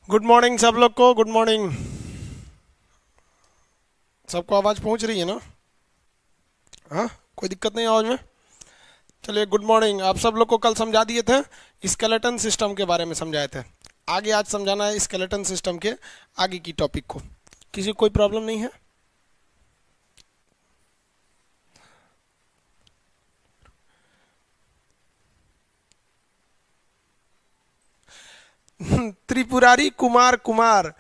Good morning सब लोग को। Good morning. सबको आवाज़ पहुंच रही है ना? हाँ, कोई दिक्कत नहीं आवाज़ में? चलिए, गुड मॉर्निंग। आप सब लोग को कल समझा दिए थे, स्केलेटन सिस्टम के बारे में समझाए थे। आगे आज समझाना है स्केलेटन सिस्टम के आगे की टॉपिक को। किसी को कोई प्रॉब्लम नहीं है? त्रिपुरारी कुमार कुमार,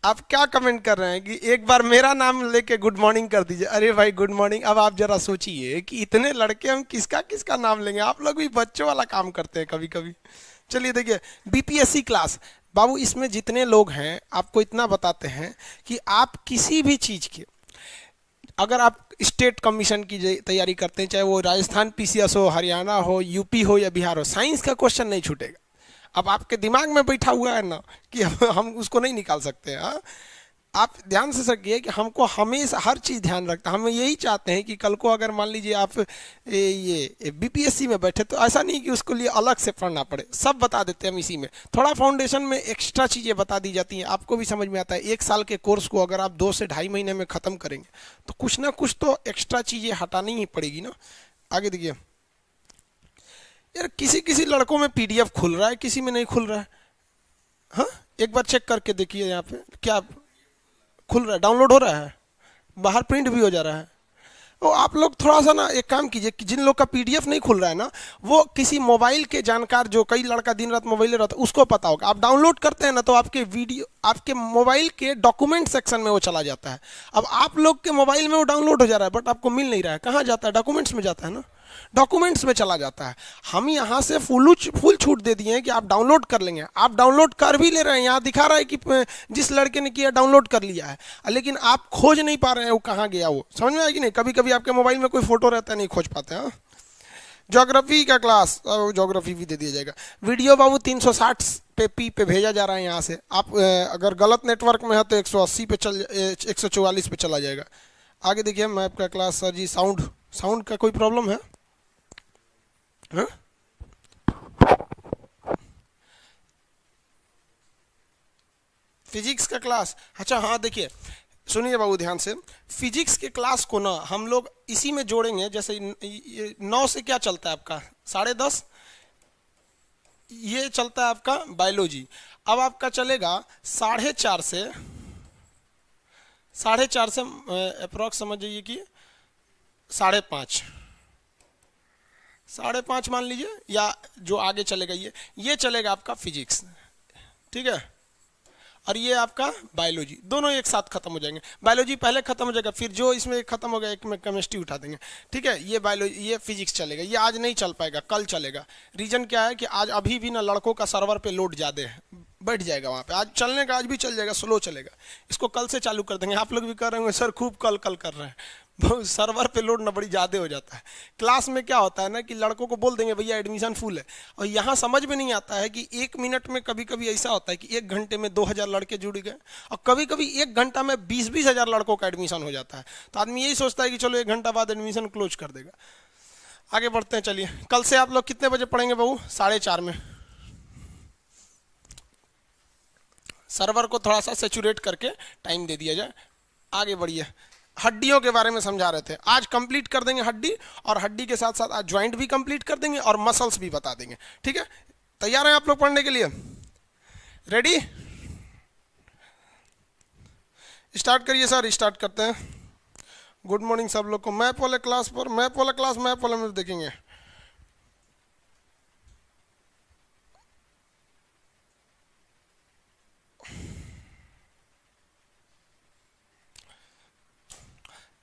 आप क्या कमेंट कर रहे हैं कि एक बार मेरा नाम लेके गुड मॉर्निंग कर दीजिए। अरे भाई गुड मॉर्निंग। अब आप जरा सोचिए कि इतने लड़के हम किसका किसका नाम लेंगे। आप लोग भी बच्चों वाला काम करते हैं कभी कभी। चलिए देखिए, बीपीएससी क्लास बाबू, इसमें जितने लोग हैं आपको इतना बताते हैं कि आप किसी भी चीज़ के, अगर आप स्टेट कमीशन की तैयारी करते हैं, चाहे वो राजस्थान पीसीएस हो, हरियाणा हो, यूपी हो या बिहार हो, साइंस का क्वेश्चन नहीं छूटेगा। अब आपके दिमाग में बैठा हुआ है ना कि हम उसको नहीं निकाल सकते हैं। हाँ? आप ध्यान से सकिए कि हमको हमेशा हर चीज़ ध्यान रखता है। हम यही चाहते हैं कि कल को अगर मान लीजिए आप ये बीपीएससी में बैठे तो ऐसा नहीं कि उसको लिए अलग से पढ़ना पड़े, सब बता देते हैं हम इसी में। थोड़ा फाउंडेशन में एक्स्ट्रा चीज़ें बता दी जाती हैं, आपको भी समझ में आता है। एक साल के कोर्स को अगर आप 2 से ढाई महीने में ख़त्म करेंगे तो कुछ ना कुछ तो एक्स्ट्रा चीज़ें हटानी ही पड़ेगी ना। आगे देखिए यार, किसी किसी लड़कों में पीडीएफ खुल रहा है, किसी में नहीं खुल रहा है। हाँ, एक बार चेक करके देखिए यहाँ पे क्या खुल रहा है, डाउनलोड हो रहा है, बाहर प्रिंट भी हो जा रहा है। तो आप लोग थोड़ा सा ना एक काम कीजिए कि जिन लोग का पीडीएफ नहीं खुल रहा है ना, वो किसी मोबाइल के जानकार, जो कई लड़का दिन रात मोबाइल में रहता है, उसको पता होगा। आप डाउनलोड करते हैं ना तो आपके वीडियो आपके मोबाइल के डॉक्यूमेंट सेक्शन में वो चला जाता है। अब आप लोग के मोबाइल में वो डाउनलोड हो जा रहा है बट आपको मिल नहीं रहा है। कहाँ जाता है? डॉक्यूमेंट्स में जाता है ना, डॉक्यूमेंट्स में चला जाता है। हम यहाँ से फुल छूट दे दिए हैं कि आप डाउनलोड कर लेंगे। आप डाउनलोड कर भी ले रहे हैं, यहाँ दिखा रहा है कि जिस लड़के ने किया डाउनलोड कर लिया है, लेकिन आप खोज नहीं पा रहे हैं वो कहाँ गया। वो समझ में आया कि नहीं? कभी कभी आपके मोबाइल में कोई फोटो रहता है, नहीं खोज पाते हैं। ज्योग्राफी का क्लास, ज्योग्राफी भी दे दिया जाएगा। वीडियो बाबू 360 पे भेजा जा रहा है यहाँ से। आप अगर गलत नेटवर्क में है तो 180 पे 144 पे चला जाएगा। आगे देखिए मैप का क्लास। सर जी साउंड साउंड का कोई प्रॉब्लम है? हाँ? फिजिक्स का क्लास, अच्छा हाँ देखिए, सुनिए बाबू ध्यान से। फिजिक्स के क्लास को ना हम लोग इसी में जोड़ेंगे। जैसे 9 से क्या चलता है आपका? 10:30 ये चलता है आपका बायोलॉजी। अब आपका चलेगा 4:30 से 4:30 से अप्रॉक्स समझ जाइए कि 5:30 5:30 मान लीजिए, या जो आगे चलेगा ये चलेगा आपका फिजिक्स। ठीक है, और ये आपका बायोलॉजी, दोनों एक साथ खत्म हो जाएंगे। बायोलॉजी पहले खत्म हो जाएगा, फिर जो इसमें एक खत्म हो गया एक में केमिस्ट्री उठा देंगे। ठीक है, ये बायोलॉजी ये फिजिक्स चलेगा। ये आज नहीं चल पाएगा, कल चलेगा। रीजन क्या है कि आज अभी भी ना लड़कों का सर्वर पे लोड ज़्यादा है, बैठ जाएगा वहाँ पे। आज चलने का आज भी चल जाएगा, स्लो चलेगा। इसको कल से चालू कर देंगे। आप लोग भी कर रहे होंगे सर खूब कल कल कर रहे हैं। सर्वर पे लोड ना बड़ी ज़्यादा हो जाता है। क्लास में क्या होता है ना कि लड़कों को बोल देंगे भैया एडमिशन फुल है, और यहाँ समझ में नहीं आता है कि 1 मिनट में कभी कभी ऐसा होता है कि 1 घंटे में 2,000 लड़के जुड़ गए, और कभी कभी 1 घंटा में 20-20 हज़ार लड़कों का एडमिशन हो जाता है। तो आदमी यही सोचता है कि चलो 1 घंटा बाद एडमिशन क्लोज कर देगा। आगे बढ़ते हैं। चलिए, कल से आप लोग कितने बजे पढ़ेंगे बहू? 4:30 में। सर्वर को थोड़ा सा सेचुरेट करके टाइम दे दिया जाए। आगे बढ़िए। हड्डियों के बारे में समझा रहे थे, आज कंप्लीट कर देंगे हड्डी, और हड्डी के साथ साथ आज ज्वाइंट भी कंप्लीट कर देंगे और मसल्स भी बता देंगे। ठीक है, तैयार हैं आप लोग पढ़ने के लिए? रेडी? स्टार्ट करिए सर, स्टार्ट करते हैं। गुड मॉर्निंग सब लोग को। मैप वाले क्लास पर, मैप वाला क्लास मैप वाले में देखेंगे।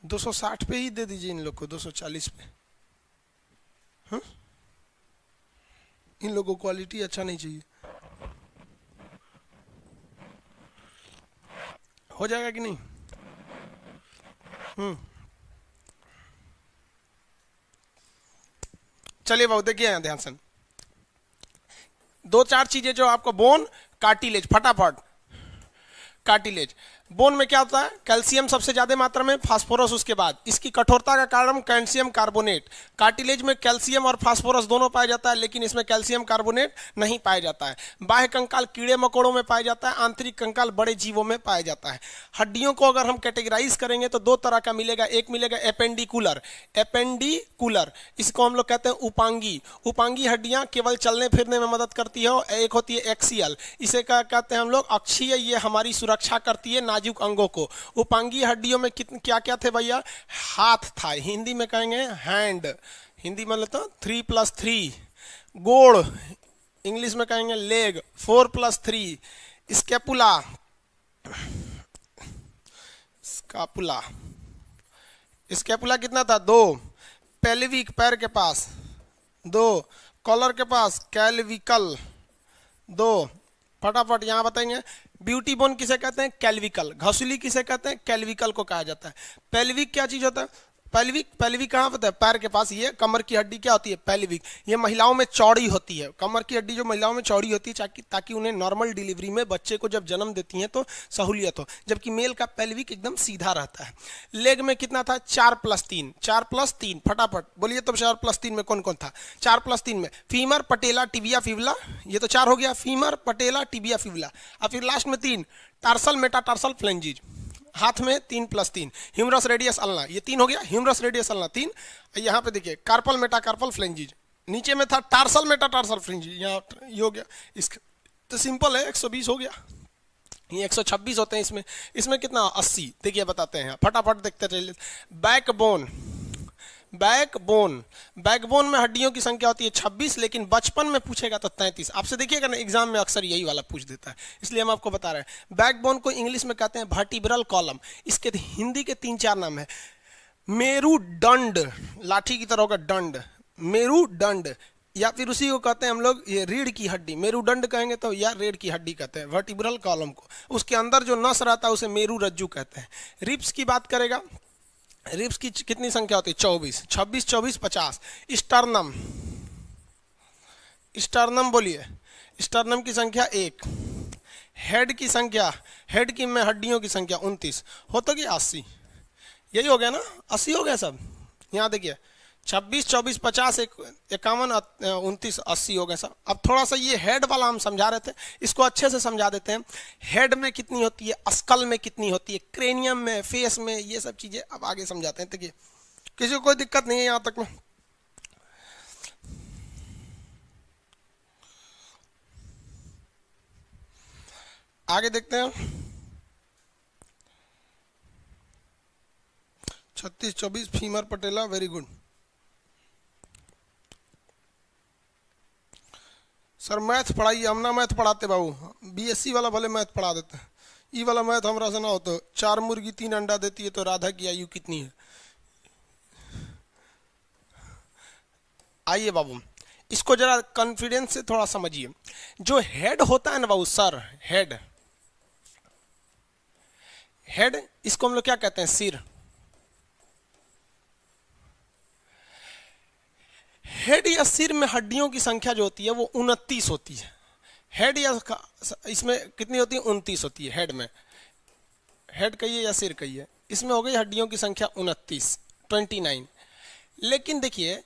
दो 260 पे ही दे दीजिए इन लोग को, 240 पे। हाँ? इन लोगों को क्वालिटी अच्छा नहीं चाहिए। हो जाएगा कि नहीं? चलिए बाबू देखिए यहाँ ध्यान से। 2-4 चीजें जो आपको बोन, कार्टिलेज, फटाफट। कार्टिलेज बोन में क्या होता है, कैल्शियम सबसे ज्यादा मात्रा में, फास्फोरस उसके बाद। इसकी कठोरता का कारण कैल्शियम कार्बोनेट। कार्टिलेज में कैल्शियम और फास्फोरस दोनों पाया जाता है, लेकिन इसमें कैल्शियम कार्बोनेट नहीं पाया जाता है। बाह्य कंकाल कीड़े मकोड़ों में पाया जाता है, आंतरिक कंकाल बड़े जीवों में पाया जाता है। हड्डियों को अगर हम कैटेगराइज करेंगे तो दो तरह का मिलेगा, एक मिलेगा एपेंडिकुलर, एपेंडिकुलर इसको हम लोग कहते हैं उपांगी। उपांगी हड्डियां केवल चलने फिरने में मदद करती है। एक होती है एक्सियल, इसे क्या कहते हैं हम लोग, अक्षीय, ये हमारी सुरक्षा करती है नाजुक अंगों को। उपांगी हड्डियों में क्या क्या थे भैया, हाथ था, हिंदी में कहेंगे हैंड, हिंदी में लेते 3+3, गोड़ इंग्लिश में कहेंगे लेग, 4+3, स्कैपुला, स्कैपुला, स्कैपुला कितना था 2, पेल्विक पैर के पास 2, कॉलर के पास कैल्विकल 2, फटाफट यहां बताएंगे। ब्यूटी बोन किसे कहते हैं, कैल्विकल। घसुली किसे कहते हैं, कैल्विकल को कहा जाता है। पेल्विक क्या चीज होता है, पेल्विक, पेल्विक कहाँ होता है, पैर के पास। ये कमर की हड्डी क्या होती है, पेल्विक। ये महिलाओं में चौड़ी होती है, कमर की हड्डी जो महिलाओं में चौड़ी होती है ताकि उन्हें नॉर्मल डिलीवरी में बच्चे को जब जन्म देती हैं तो सहूलियत हो, जबकि मेल का पेल्विक एकदम सीधा रहता है। लेग में कितना था, 4+3, 4+3, फटाफट बोलिए तो 4+3 में कौन कौन था, 4+3 में फीमर, पटेला, टिबिया, फिबुला, ये तो 4 हो गया, फीमर, पटेला, टिबिया, फिबुला। और फिर लास्ट में 3, टार्सल, मेटाटार्सल, फ्लेंजिज। हाथ में 3+3, ह्यूमरस, रेडियस, अल्ना, ये 3 हो गया, ह्यूमरस, रेडियस, अल्ना 3। यहाँ पे देखिए कार्पल, मेटाकार्पल, फ्लेंजिज। नीचे में था टार्सल, मेटाटार्सल, फ्लेंजिज, यहाँ ये हो गया। इसका तो सिंपल है, 120 हो गया। ये 126 होते हैं इसमें। इसमें कितना 80, देखिए बताते हैं फटाफट देखते चलिए। बैकबोन, बैकबोन, बैकबोन में हड्डियों की संख्या होती है 26, लेकिन बचपन में पूछेगा तो 33। आपसे देखिएगा ना एग्जाम में अक्सर यही वाला पूछ देता है, इसलिए हम आपको बता रहे हैं। बैकबोन को इंग्लिश में कहते हैं वर्टिब्रल कॉलम। इसके हिंदी के 3-4 नाम है। मेरुदंड, लाठी की तरह होगा दंड, मेरुदंड, या फिर उसी को कहते हैं हम लोग ये रीढ़ की हड्डी, मेरुदंड कहेंगे तो, या रीढ़ की हड्डी कहते हैं वर्टिब्रल कॉलम को। उसके अंदर जो नस रहता है उसे मेरुरज्जु कहते हैं। रिब्स की बात करेगा, रिब्स की कितनी संख्या होती है, 24, 26, 24, 50। स्टर्नम, स्टर्नम बोलिए, स्टर्नम की संख्या 1। हेड की संख्या, हेड की में हड्डियों की संख्या 29, होता कि 80, यही हो गया ना, 80 हो गया सब। यहाँ देखिए 26, 24, 50, 51, 29, 80 हो गए सब। अब थोड़ा सा ये हेड वाला हम समझा रहे थे, इसको अच्छे से समझा देते हैं। हेड में कितनी होती है, स्कल में कितनी होती है, क्रेनियम में, फेस में, ये सब चीजें अब आगे समझाते हैं। देखिए किसी को कोई दिक्कत नहीं है यहां तक में। आगे देखते हैं। 36, 24 फीमर, पटेला, वेरी गुड। सर मैथ पढ़ाइए, हम ना मैथ पढ़ाते बाबू, बीएससी वाला भले मैथ पढ़ा देते हैं, ई वाला मैथ हमरा से ना हो। तो 4 मुर्गी 3 अंडा देती है तो राधा की आयु कितनी है। आइए बाबू, इसको जरा कॉन्फिडेंस से थोड़ा समझिए। जो हेड होता है ना बाबू, सर हेड, हेड इसको हम लोग क्या कहते हैं, सिर। हेड या सिर में हड्डियों की संख्या जो होती है वो 29 होती है। हेड या इसमें कितनी होती है, 29 होती है हेड में। हेड कहिए या सिर कहिए, इसमें हो गई हड्डियों की संख्या 29। लेकिन देखिए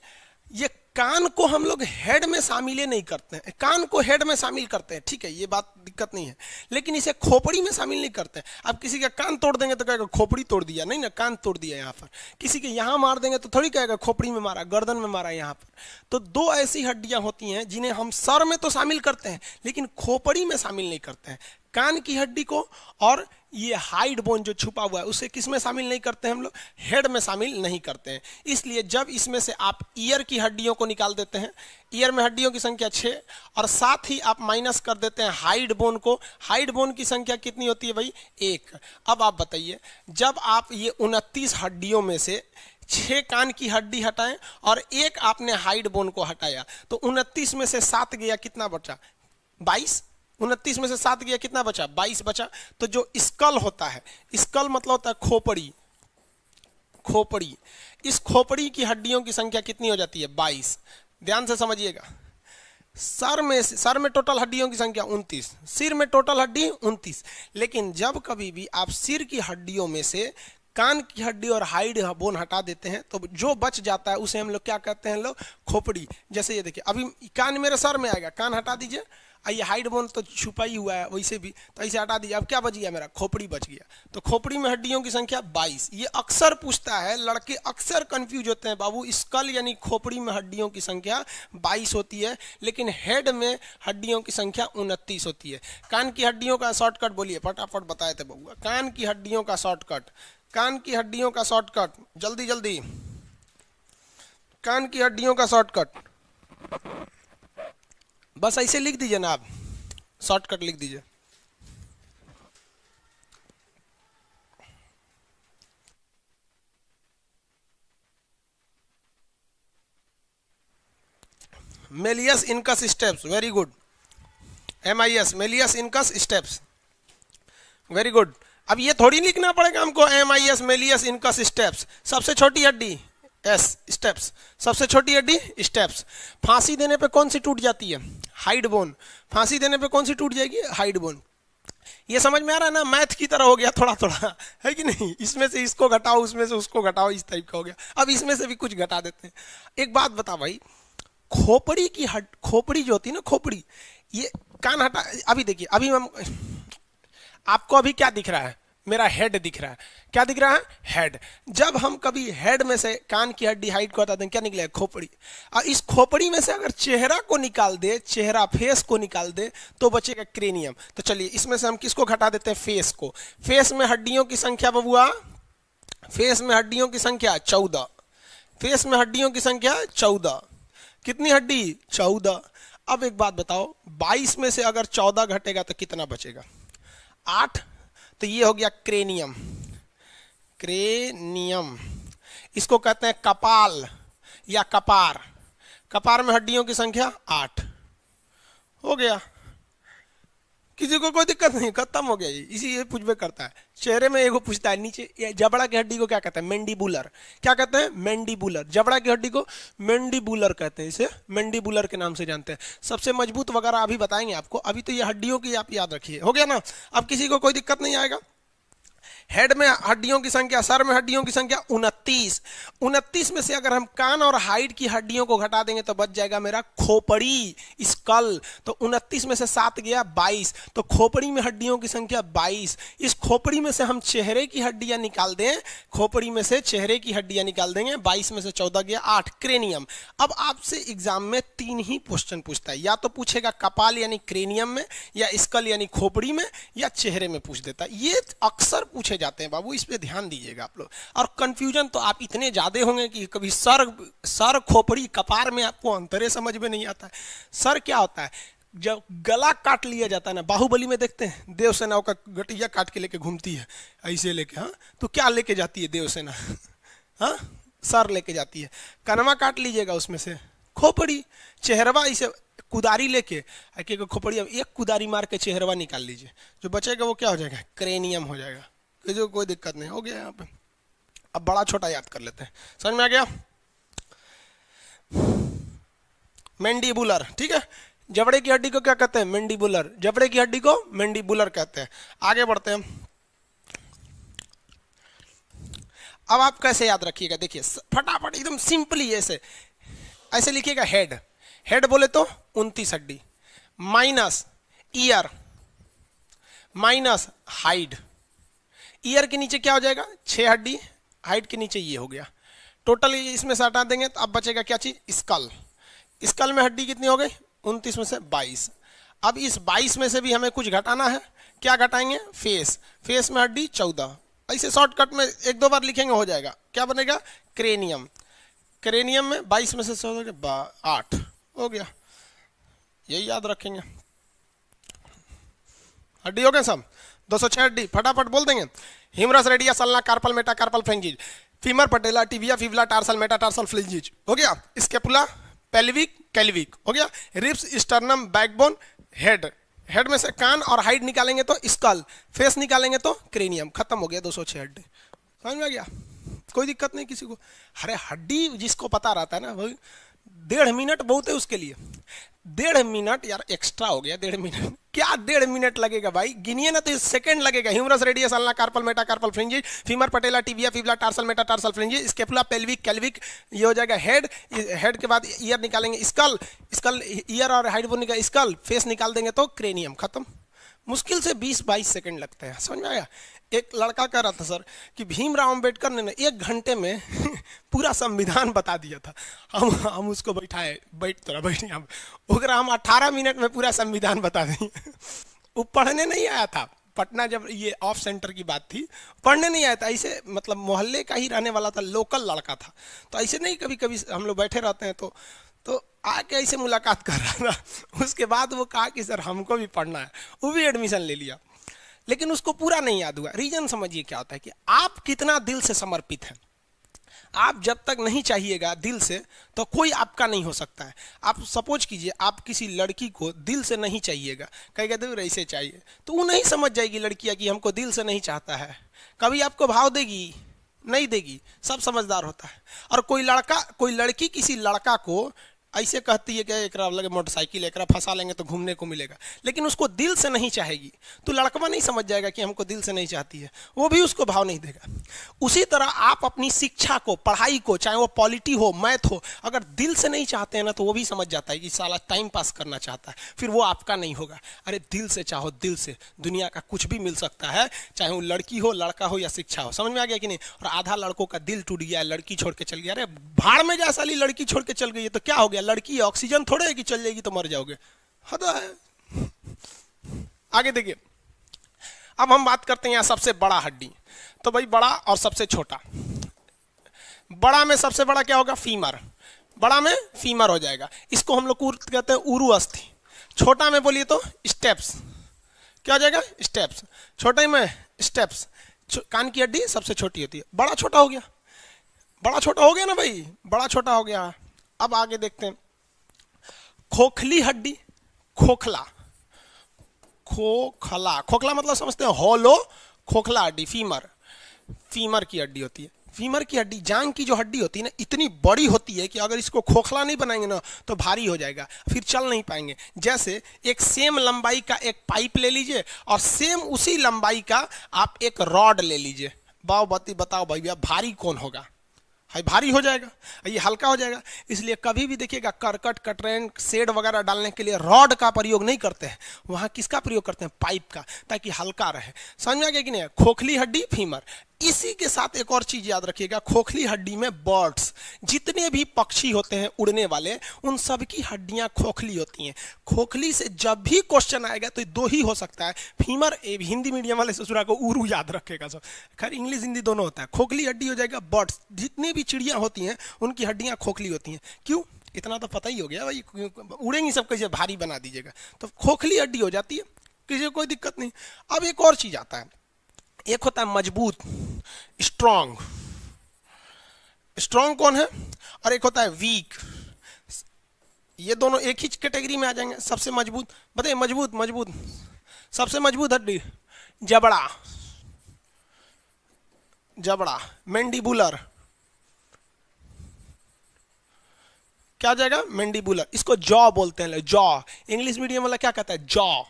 ये कान को हम लोग हेड में शामिल नहीं करते हैं, कान को हेड में शामिल करते हैं, ठीक है, ये बात दिक्कत नहीं है, लेकिन इसे खोपड़ी में शामिल नहीं करते हैं। अब किसी का कान तोड़ देंगे तो कहेगा खोपड़ी तोड़ दिया, नहीं ना, कान तोड़ दिया। यहाँ पर किसी के यहाँ मार देंगे तो थोड़ी कहेगा खोपड़ी में मारा, गर्दन में मारा। यहाँ पर तो 2 ऐसी हड्डियां होती हैं जिन्हें हम सर में तो शामिल करते हैं लेकिन खोपड़ी में शामिल नहीं करते हैं। कान की हड्डी को और ये हाइड बोन जो छुपा हुआ है उसे किस में शामिल नहीं करते हैं हम लोग, हेड में शामिल नहीं करते हैं। इसलिए जब इसमें से आप ईयर की हड्डियों को निकाल देते हैं, ईयर में हड्डियों की संख्या 6, और साथ ही आप माइनस कर देते हैं हाइड बोन को, हाइड बोन की संख्या कितनी होती है भाई, 1। अब आप बताइए, जब आप ये 29 हड्डियों में से 6 कान की हड्डी हटाएं और 1 आपने हाइड बोन को हटाया तो 29 में से 7 गया, कितना बचा, 22। 29 में से 7 गया, कितना बचा, 22 बचा। तो जो स्कल होता है, स्कल मतलब होता है खोपड़ी, खोपड़ी, इस खोपड़ी की हड्डियों की संख्या कितनी हो जाती है, 22। ध्यान से समझिएगा, सर में टोटल हड्डियों की संख्या 29, सिर में टोटल हड्डी 29। लेकिन जब कभी भी आप सिर की हड्डियों में से कान की हड्डी और हाइड बोन हटा देते हैं तो जो बच जाता है उसे हम लोग क्या कहते हैं, लोग खोपड़ी। जैसे ये देखिए, अभी कान मेरे सर में आएगा, कान हटा दीजिए, ये हाइड बोन तो छुपा ही हुआ है वैसे भी, तो ऐसे हटा दीजिए, अब क्या बच गया, मेरा खोपड़ी बच गया। तो खोपड़ी में हड्डियों की संख्या 22। ये अक्सर पूछता है, लड़के अक्सर कंफ्यूज होते हैं, बाबू स्कल यानी खोपड़ी में हड्डियों की संख्या 22 होती है, लेकिन हेड में हड्डियों की संख्या 29 होती है। कान की हड्डियों का शॉर्टकट बोलिए, फटाफट बताए थे बबुआ, कान की हड्डियों का शॉर्टकट, कान की हड्डियों का शॉर्टकट, जल्दी जल्दी, कान की हड्डियों का शॉर्टकट, बस ऐसे लिख दीजिए ना, आप शॉर्टकट लिख दीजिए। Malleus incus steps, very good. MIS, malleus incus steps, very good. अब ये थोड़ी लिखना पड़ेगा हमको, MIS मेलियस इनकस स्टेप्स, सबसे छोटी हड्डी S, स्टेप्स, सबसे छोटी हड्डी स्टेप्स। फांसी देने पे कौन सी टूट जाती है, हाइड बोन। फांसी देने पे कौन सी टूट जाएगी, हाइड बोन। ये समझ में आ रहा है ना, मैथ की तरह हो गया थोड़ा थोड़ा, है कि नहीं, इसमें से इसको घटाओ, उसमें से उसको घटाओ, इस टाइप का हो गया। अब इसमें से भी कुछ घटा देते हैं। एक बात बता भाई, खोपड़ी की खोपड़ी जो होती है ना, खोपड़ी, ये कान हटा, अभी देखिए, अभी हम आपको अभी क्या दिख रहा है, मेरा हेड दिख रहा है, क्या दिख रहा है, हेड। जब हम कभी हेड में से कान की हड्डी हाइड को हटाते हैं, क्या निकलेगा, खोपड़ी। और इस खोपड़ी में से अगर चेहरा को निकाल दे, चेहरा फेस को निकाल दे, तो बचेगा क्रेनियम। तो चलिए इसमें से हम किसको घटा देते हैं, फेस को। फेस में हड्डियों की संख्या बबुआ, फेस में हड्डियों की संख्या 14, फेस में हड्डियों की संख्या 14। कितनी हड्डी, 14। अब एक बात बताओ, 22 में से अगर 14 घटेगा तो कितना बचेगा, 8। तो ये हो गया क्रेनियम, क्रेनियम। इसको कहते हैं कपाल या कपार। कपार में हड्डियों की संख्या 8 हो गया। किसी को कोई दिक्कत नहीं, खत्म हो गया। इसी ये पूछबे करता है, चेहरे में एगो पूछता है, नीचे जबड़ा की हड्डी को क्या कहते हैं, मेंडिबुलर। क्या कहते हैं, मेंडिबुलर। जबड़ा की हड्डी को मेंडिबुलर कहते हैं, इसे मेंडिबुलर के नाम से जानते हैं। सबसे मजबूत वगैरह अभी बताएंगे आपको, अभी तो ये हड्डियों की आप याद रखिए, हो गया ना। अब किसी को कोई दिक्कत नहीं आएगा। हेड में हड्डियों की संख्या, सर में हड्डियों की संख्या 29। 29 में से अगर हम कान और हाइड की हड्डियों को घटा देंगे तो बच जाएगा मेरा खोपड़ी, स्कल। तो 29 में से 7 गया 22, तो खोपड़ी में हड्डियों की संख्या 22। इस खोपड़ी में से हम चेहरे की हड्डियां निकाल दें, खोपड़ी में से चेहरे की हड्डियां निकाल देंगे, 22 में से 14 गया 8, क्रेनियम। अब आपसे एग्जाम में 3 ही क्वेश्चन पूछता है, या तो पूछेगा कपाल यानी क्रेनियम में, या स्कल यानी खोपड़ी में, या चेहरे में पूछ देता है। ये अक्सर पूछे जाते हैं बाबू, इस पे ध्यान दीजिएगा आप लोग। और कंफ्यूजन तो आप इतने ज्यादा होंगे कि कभी सर खोपड़ी कपार में आपको अंतरे समझ में नहीं आता है। सर क्या होता है, जब गला काट लिया जाता है ना, बाहुबली में देखते हैं देवसेना का गटिया काट के लेके घूमती है, ऐसे लेके। हाँ, तो क्या लेके जाती है देवसेना, हाँ, सर लेके जाती है। कनवा काट लीजिएगा, उसमें से खोपड़ी। चेहरवा इसे कुदारी लेके खोपड़ी, एक कुदारी मार के चेहरवा निकाल लीजिए, जो बचेगा वो क्या हो जाएगा, क्रेनियम हो जाएगा। जो कोई दिक्कत नहीं, हो गया यहाँ पे। अब बड़ा छोटा याद कर लेते हैं, समझ में आ गया। मैंडिबुलर, ठीक है। जबड़े की हड्डी को क्या कहते हैं, मैंडिबुलर। जबड़े की हड्डी को मैंडिबुलर कहते हैं। आगे बढ़ते हैं। अब आप कैसे याद रखिएगा, देखिए फटाफट एकदम सिंपली ऐसे ऐसे लिखिएगा। हेड, हेड बोले तो 29 हड्डी, minus year, minus hide. Year के नीचे क्या हो जाएगा, 6 हड्डी, हाइट के नीचे ये हो गया। टोटल इसमें से हटा देंगे तो अब बचेगा क्या चीज, स्कल। स्कल में हड्डी कितनी हो गई, 29 में से 22। अब इस 22 में से भी हमें कुछ घटाना है, क्या घटाएंगे, फेस। फेस में हड्डी 14। ऐसे शॉर्टकट में 1-2 बार लिखेंगे, हो जाएगा। क्या बनेगा, क्रेनियम। क्रेनियम में 22 में से 8 हो गया। यही याद रखेंगे। हड्डी हो गए सब, 206 हड्डी, फटाफट बोल देंगे। Humerus, radius, ulna, carpal, metacarpal, phalanges, femur, patella, tibia, fibula, tarsal, metatarsal, phalanges हो गया। स्केपुला, पेल्विक, कैल्विक हो गया। Ribs, sternum, backbone, head. Head में से कान और हाइड निकालेंगे तो स्कल, फेस निकालेंगे तो क्रेनियम। खत्म हो गया 206 हड्डी। समझ में आ गया, कोई दिक्कत नहीं किसी को। अरे हड्डी जिसको पता रहता है ना, वही 1.5 मिनट बहुत है उसके लिए। 1.5 मिनट यार एक्स्ट्रा हो गया, 1.5 मिनट क्या, 1.5 मिनट लगेगा भाई, गिनिए ना तो सेकंड लगेगा। Humerus radius ulna carpal meta carpal phalanges, femur patella tibia fibula tarsal meta tarsal phalanges, scapula pelvic clavicle, ये हो जाएगा हेड। हेड के बाद ईयर निकालेंगे, स्कल, स्कल ईयर और हाइड बोन निकाल, स्कल फेस निकाल देंगे तो क्रेनियम, खत्म। मुश्किल से 20-22 सेकंड लगते हैं, समझ में आया। एक लड़का कह रहा था सर कि भीमराव अंबेडकर ने 1 घंटे में पूरा संविधान बता दिया था। हम उसको बैठाए, बैठ तोरा बैठिए हम, ओकरा हम 18 मिनट में पूरा संविधान बता दें। वो पढ़ने नहीं आया था, पटना जब ये ऑफ सेंटर की बात थी, पढ़ने नहीं आया था, ऐसे मतलब मोहल्ले का ही रहने वाला था, लोकल लड़का था। तो ऐसे नहीं, कभी कभी हम लोग बैठे रहते हैं तो आके ऐसे मुलाकात कर रहा था। उसके बाद वो कहा कि सर हमको भी पढ़ना है, वो भी एडमिशन ले लिया, लेकिन उसको पूरा नहीं याद हुआ। रीजन समझिए क्या होता है कि आप कितना दिल से समर्पित हैं। आप जब तक नहीं चाहिएगा दिल से तो कोई आपका नहीं हो सकता है। आप सपोज कीजिए आप किसी लड़की को दिल से नहीं चाहिएगा, कहेगा दूर ऐसे चाहिए, तो वो नहीं समझ जाएगी लड़कियां कि हमको दिल से नहीं चाहता है। कभी आपको भाव देगी, नहीं देगी, सब समझदार होता है। और कोई लड़की किसी लड़का को ऐसे कहती है कि एकरा लगे मोटरसाइकिल, एकरा फंसा लेंगे तो घूमने को मिलेगा, लेकिन उसको दिल से नहीं चाहेगी, तो लड़का नहीं समझ जाएगा कि हमको दिल से नहीं चाहती है, वो भी उसको भाव नहीं देगा। उसी तरह आप अपनी शिक्षा को, पढ़ाई को, चाहे वो पॉलिटी हो, मैथ हो, अगर दिल से नहीं चाहते हैं ना तो वो भी समझ जाता है कि साला टाइम पास करना चाहता है, फिर वो आपका नहीं होगा। अरे दिल से चाहो, दिल से दुनिया का कुछ भी मिल सकता है, चाहे वो लड़की हो, लड़का हो या शिक्षा हो। समझ में आ गया कि नहीं। और आधा लड़कों का दिल टूट गया, लड़की छोड़ के चल गया। अरे भाड़ में जा साली, लड़की छोड़ के चल गई है तो क्या हो गया, लड़की ऑक्सीजन थोड़े है कि चल जाएगी तो मर जाओगे, हदा है। आगे देखिए, अब हम बात करते हैं यहाँ सबसे बड़ा हड्डी। तो भाई बड़ा और सबसे छोटा, बड़ा में सबसे बड़ा क्या होगा, फीमर, बड़ा में फीमर हो जाएगा, इसको हम लोग कहते हैं उरु अस्थि। छोटा में बोलिए तो स्टेप्स, क्या हो जाएगा, स्टेप्स। छोटे में स्टेप्स, कान की हड्डी सबसे छोटी होती है। बड़ा छोटा हो गया, बड़ा छोटा हो गया ना भाई, बड़ा छोटा हो गया। अब आगे देखते हैं, खोखली हड्डी, खोखला, खोखला, खोखला मतलब समझते हैं हॉलो, खोखला हड्डी, फीमर, फीमर की हड्डी होती है। फीमर की हड्डी, जांग की जो हड्डी होती है ना, इतनी बड़ी होती है कि अगर इसको खोखला नहीं बनाएंगे ना तो भारी हो जाएगा, फिर चल नहीं पाएंगे। जैसे एक सेम लंबाई का एक पाइप ले लीजिए और सेम उसी लंबाई का आप एक रॉड ले लीजिए, बताओ भैया भारी कौन होगा, है भारी हो जाएगा, ये हल्का हो जाएगा। इसलिए कभी भी देखिएगा करकट, कटरैन, शेड वगैरह डालने के लिए रॉड का प्रयोग नहीं करते हैं, वहाँ किसका प्रयोग करते हैं, पाइप का, ताकि हल्का रहे। समझ में आ गया कि नहीं। खोखली हड्डी, फीमर। इसी के साथ एक और चीज याद रखिएगा, खोखली हड्डी में बर्ड्स, जितने भी पक्षी होते हैं उड़ने वाले, उन सब की हड्डियां खोखली होती हैं। खोखली से जब भी क्वेश्चन आएगा तो दो ही हो सकता है, फीमर, हिंदी मीडियम वाले ससुरा को उरु याद रखेगा सब, खैर इंग्लिश हिंदी दोनों होता है। खोखली हड्डी हो जाएगा बर्ड्स, जितनी भी चिड़िया होती हैं उनकी हड्डियां खोखली होती हैं। क्यों, इतना तो पता ही हो गया भाई, उड़ेंगी सब, कैसे भारी बना दीजिएगा, तो खोखली हड्डी हो जाती है, किसी को कोई दिक्कत नहीं। अब एक और चीज आता है, एक होता है मजबूत, स्ट्रॉन्ग, स्ट्रॉन्ग कौन है, और एक होता है वीक। ये दोनों एक ही कैटेगरी में आ जाएंगे। सबसे मजबूत बताइए, मजबूत सबसे मजबूत हड्डी, जबड़ा, मैंडिबुलर, क्या आ जाएगा, मैंडिबुलर। इसको जॉ बोलते हैं, जॉ, इंग्लिश मीडियम वाला क्या कहता है, जॉ,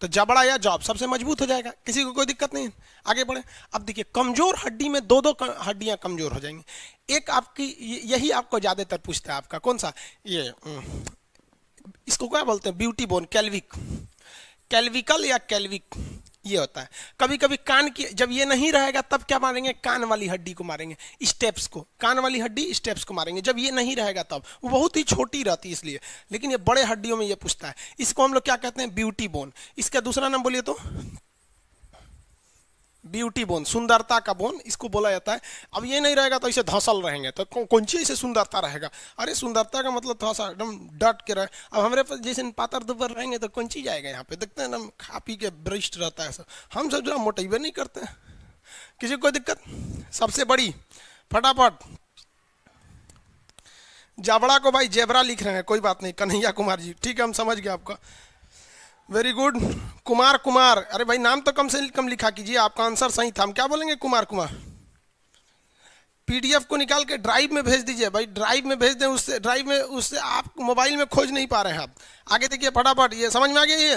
तो जबड़ा या जॉब सबसे मजबूत हो जाएगा, किसी को कोई दिक्कत नहीं। आगे बढ़े, अब देखिए कमजोर हड्डी में दो हड्डियां कमजोर हो जाएंगी। एक आपकी, यही आपको ज्यादातर पूछता है, आपका कौन सा, ये इसको क्या बोलते हैं, ब्यूटी बोन, कैल्विकल या कैल्विक, ये होता है। कभी कभी कान की, जब ये नहीं रहेगा तब क्या मारेंगे, कान वाली हड्डी को मारेंगे, स्टेप्स को, कान वाली हड्डी स्टेप्स को मारेंगे, जब ये नहीं रहेगा तब। वो बहुत ही छोटी रहती है इसलिए, लेकिन ये बड़े हड्डियों में ये पूछता है। इसको हम लोग क्या कहते हैं, ब्यूटी बोन। इसका दूसरा नाम बोलिए तो ब्यूटी बोन, सुंदरता का बोन इसको बोला जाता है। अब ये नहीं रहेगा तो इसे धंसल रहेंगे, तो कौन सी इसे सुंदरता रहेगा। अरे सुंदरता का मतलब थोड़ा सा एकदम डट के रहे। अब हमारे पास जैसे पातर दुबर रहेंगे तो कौन सी जाएगा, यहाँ पे देखते हैं ना खा पी के बरिष्ठ रहता है सब, हम सब जरा मोटाइबे नहीं करते हैं, किसी को कोई दिक्कत। सबसे बड़ी, फटाफट, जाबड़ा को भाई जेबरा लिख रहे हैं, कोई बात नहीं, कन्हैया कुमार जी, ठीक है हम समझ गए आपका, वेरी गुड। कुमार, अरे भाई नाम तो कम से कम लिखा कीजिए, आपका आंसर सही था। हम क्या बोलेंगे, कुमार। पीडीएफ को निकाल के ड्राइव में भेज दीजिए भाई, ड्राइव में भेज दें, उससे ड्राइव में, उससे आप मोबाइल में खोज नहीं पा रहे हैं आप। आगे देखिए फटाफट, ये समझ में आ गया ये।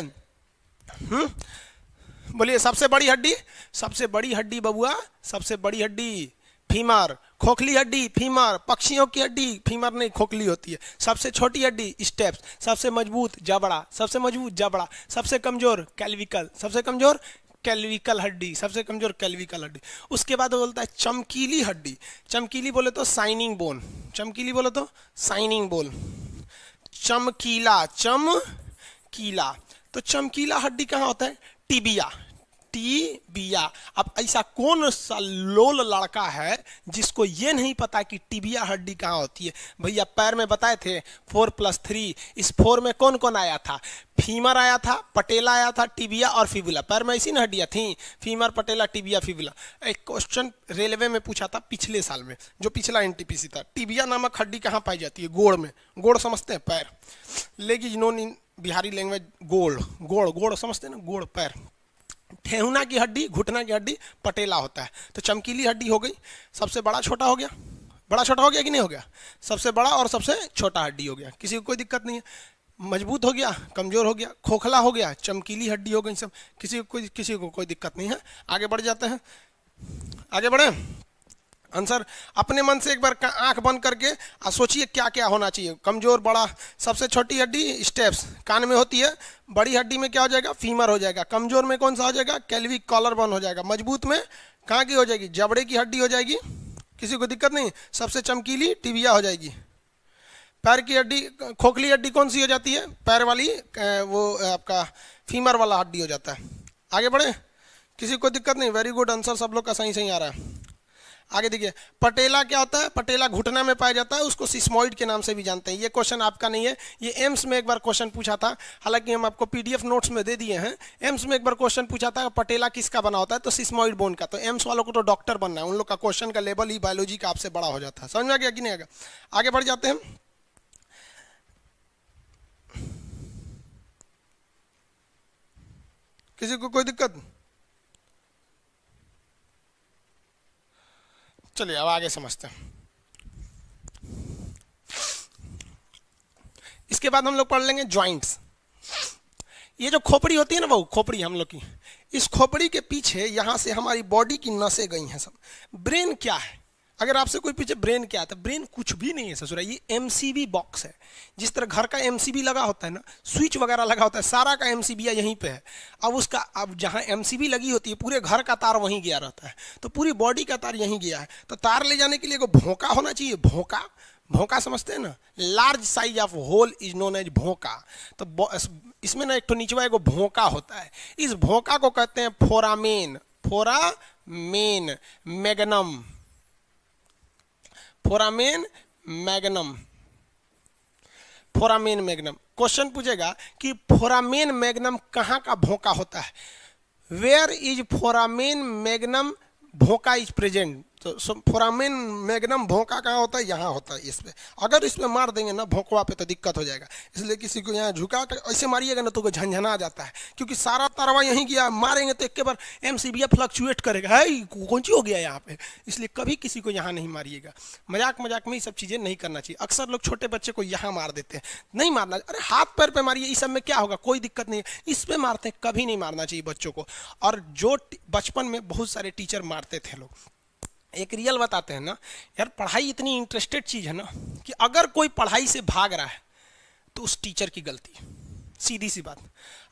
बोलिए सबसे बड़ी हड्डी, सबसे बड़ी हड्डी बबुआ, सबसे बड़ी हड्डी फीमर, खोखली हड्डी फीमर, पक्षियों की हड्डी फीमर नहीं खोखली होती है। सबसे छोटी हड्डी स्टेप्स, सबसे मजबूत जबड़ा, सबसे मजबूत जबड़ा, सबसे कमजोर कैल्विकल, सबसे कमजोर कैल्विकल हड्डी, सबसे कमजोर कैल्विकल हड्डी। उसके बाद वो बोलता है चमकीली हड्डी, चमकीली बोले तो साइनिंग बोन, चमकीली बोले तो साइनिंग बोन, चमकीला, चमकीला, तो चमकीला हड्डी कहाँ होता है? Tibia, tibia. अब ऐसा कौन सा लोल लड़का है जिसको ये नहीं पता कि टिबिया हड्डी कहाँ होती है? भैया पैर में बताए थे 4+3, इस 4 में कौन कौन आया था? फीमर आया था, पटेला आया था, टिबिया और फिबुला। पैर में ऐसी ना हड्डियाँ थी, फीमर, पटेला, टिबिया, फिबुला। एक क्वेश्चन रेलवे में पूछा था पिछले साल में, जो पिछला एनटीपीसी था, टिबिया नामक हड्डी कहाँ पाई जाती है? गोड़ में। गोड़ समझते हैं? पैर। लेकिन नोन इन बिहारी लैंग्वेज गोड़, गोड़, गोड़ समझते हैं ना? गोड़, पैर। ठेहुना की हड्डी, घुटना की हड्डी पटेला होता है। तो चमकीली हड्डी हो गई, सबसे बड़ा छोटा हो गया, बड़ा छोटा हो गया कि नहीं हो गया? सबसे बड़ा और सबसे छोटा हड्डी हो गया, किसी को कोई दिक्कत नहीं है। मजबूत हो गया, कमजोर हो गया, खोखला हो गया, चमकीली हड्डी हो गई, सब किसी को कोई दिक्कत नहीं है। आगे बढ़ जाते हैं, आगे बढ़े। आंसर अपने मन से एक बार आंख बंद करके सोचिए क्या क्या होना चाहिए। कमजोर, बड़ा, सबसे छोटी हड्डी स्टेप्स कान में होती है, बड़ी हड्डी में क्या हो जाएगा? फीमर हो जाएगा। कमजोर में कौन सा हो जाएगा? कैल्विक कॉलर बोन हो जाएगा। मजबूत में कहाँ की हो जाएगी? जबड़े की हड्डी हो जाएगी, किसी को दिक्कत नहीं। सबसे चमकीली टिबिया हो जाएगी। पैर की हड्डी, खोखली हड्डी कौन सी हो जाती है? पैर वाली, वो आपका फीमर वाला हड्डी हो जाता है। आगे बढ़े, किसी को दिक्कत नहीं। वेरी गुड, आंसर सब लोग का सही सही आ रहा है। आगे देखिए, पटेला क्या होता है? पटेला घुटना में पाया जाता है, उसको सिस्मोइड के नाम से भी जानते हैं। ये क्वेश्चन आपका नहीं है, ये एम्स में एक बार क्वेश्चन पूछा था, हालांकि हम आपको पीडीएफ नोट्स में दे दिए हैं। एम्स में एक बार क्वेश्चन पूछा था पटेला किसका बना होता है, तो सिस्मोइड बोन का। तो एम्स वालों को तो डॉक्टर बनना है, उन लोग का क्वेश्चन का लेवल ही बायोलॉजी का आपसे बड़ा हो जाता है। समझ में आ गया कि नहीं आएगा? आगे बढ़ जाते हैं। किसी को कोई दिक्कत? चलिए अब आगे समझते हैं। इसके बाद हम लोग पढ़ लेंगे जॉइंट्स। ये जो खोपड़ी होती है ना वो खोपड़ी हम लोग की, इस खोपड़ी के पीछे यहाँ से हमारी बॉडी की नसें गई हैं सब। ब्रेन क्या है? अगर आपसे कोई पूछे ब्रेन क्या है, तो ब्रेन कुछ भी नहीं है ससुरा, ये एमसीबी बॉक्स है। जिस तरह घर का एमसीबी लगा होता है ना, स्विच वगैरह लगा होता है, सारा का एमसीबी यहीं पे है। अब जहाँ एमसीबी लगी होती है, पूरे घर का तार वहीं गया रहता है, तो पूरी बॉडी का तार यहीं गया है। तो तार ले जाने के लिए भोंका होना चाहिए। भोंका, भोंका समझते हैं ना? Large size of hole is known as भोंका। तो इसमें ना एक तो नीचवा एक भोंका होता है, इस भोंका को कहते हैं foramen, foramen magnum, foramen magnum, foramen magnum. Question पूछेगा कि फोरामेन मैग्नम कहाँ का भोंका होता है? वेयर इज फोरामेन मैग्नम भोंका इज प्रेजेंट। तो फोरामेन मैग्नम भोंका कहाँ होता है? यहाँ होता है इस पे। अगर इस पे मार देंगे ना भोंकवा पे तो दिक्कत हो जाएगा, इसलिए किसी को यहाँ झुका कर ऐसे मारिएगा ना तो झंझना जाता है, क्योंकि सारा तारवा यहीं गया। मारेंगे तो एक के बार एमसीबी फ्लक्चुएट करेगा, है कौन सी हो गया यहाँ पे, इसलिए कभी किसी को यहाँ नहीं मारिएगा। मजाक मजाक में ये सब चीज़ें नहीं करना चाहिए। अक्सर लोग छोटे बच्चे को यहाँ मार देते हैं, नहीं मारना। अरे हाथ पैर पे मारिए, इस सब में क्या होगा, कोई दिक्कत नहीं है। इस पे मारते हैं, कभी नहीं मारना चाहिए बच्चों को। और जो बचपन में बहुत सारे टीचर मारते थे लोग, एक रियल बताते हैं ना यार, पढ़ाई इतनी इंटरेस्टेड चीज़ है ना कि अगर कोई पढ़ाई से भाग रहा है तो उस टीचर की गलती है। सीधी सी बात,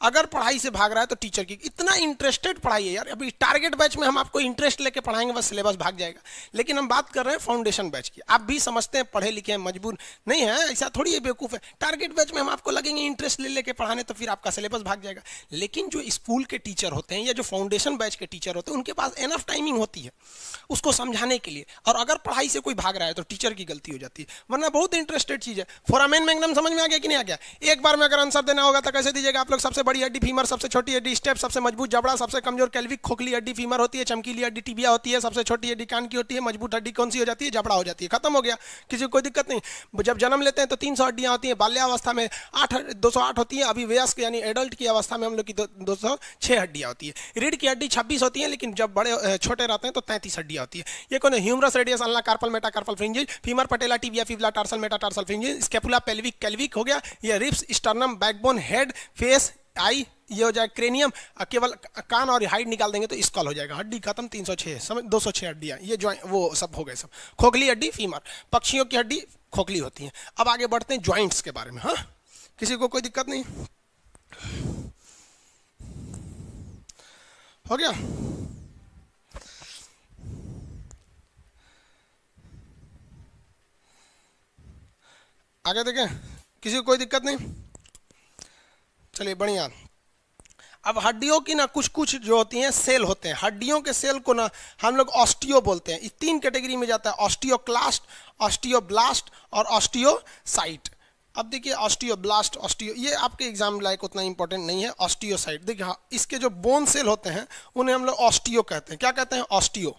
अगर पढ़ाई से भाग रहा है तो टीचर की। इतना इंटरेस्टेड पढ़ाई है यार। अभी टारगेट बैच में हम आपको इंटरेस्ट लेके पढ़ाएंगे, बस सिलेबस भाग जाएगा। लेकिन हम बात कर रहे हैं फाउंडेशन बैच की। आप भी समझते हैं पढ़े लिखे हैं, मजबूर नहीं है, ऐसा थोड़ी है, बेवकूफ़ है। टारगेट बैच में हम आपको लगेंगे इंटरेस्ट ले लेके पढ़ाने, तो फिर आपका सिलेबस भाग जाएगा। लेकिन जो स्कूल के टीचर होते हैं या जो फाउंडेशन बैच के टीचर होते हैं, उनके पास एनफ टाइमिंग होती है उसको समझाने के लिए। और अगर पढ़ाई से कोई भाग रहा है तो टीचर की गलती हो जाती है, वरना बहुत इंटरेस्टेड चीज़ है। फोरामेन मैग्नम समझ में आ गया कि नहीं आ गया? एक बार में अगर आंसर देना होगा तो कैसे दीजिएगा आप लोग? सबसे बड़ी हड्डी फीमर, सबसे छोटी हड्डी स्टेप, सबसे मजबूत जबड़ा, सबसे कमजोर कैल्विक, खोखली हड्डी फीमर होती है, चमकीली हड्डी टिबिया होती है, सबसे छोटी हड्डी कान की होती है, मजबूत हड्डी कौन सी हो जाती है? जबड़ा हो जाती है। खत्म हो गया, किसी को कोई दिक्कत नहीं। जब जन्म लेते हैं तो 300 हड्डियां होती हैं, बाल्यावस्था में 208 होती है, अभी वयस्क यानी एडल्ट की अवस्था में हम लोग की 206 हड्डियां होती है। रीढ़ की हड्डी 26 होती है, लेकिन जब बड़े छोटे रहते हैं तो 33 हड्डियां होती है। ये कौन है? Humerus, radius, ulna, carpal, metacarpal phalanges, femur, patella, tibia, fibula, tarsal, metatarsal phalanges, scapula, pelvic, clavicle हो गया, ये ribs, sternum, backbone, head, face, eye, ये हो जाए क्रेनियम। केवल कान और हाइड निकाल देंगे तो स्कल हो जाएगा। हड्डी खत्म, 306 समझ, 206 हड्डियां, ये ज्वाइंट वो सब हो गए सब। खोखली हड्डी फीमर, पक्षियों की हड्डी खोखली होती है। अब आगे बढ़ते हैं ज्वाइंट्स के बारे में। हाँ, किसी को कोई दिक्कत नहीं? हो गया? आगे देखें, किसी को कोई दिक्कत नहीं? चलिए बढ़िया। अब हड्डियों की ना कुछ कुछ जो होती हैं सेल होते हैं, हड्डियों के सेल को ना हम लोग ऑस्टियो बोलते हैं। इस 3 कैटेगरी में जाता है, ऑस्टियोक्लास्ट, ऑस्टियोब्लास्ट और ऑस्टियोसाइट। अब देखिए ऑस्टियोब्लास्ट, ऑस्टियो, ये आपके एग्जाम लायक उतना इंपॉर्टेंट नहीं है। ऑस्टियोसाइट देखिए, हाँ, इसके जो बोन सेल होते हैं उन्हें हम लोग ऑस्टियो कहते हैं। क्या कहते हैं? Osteo,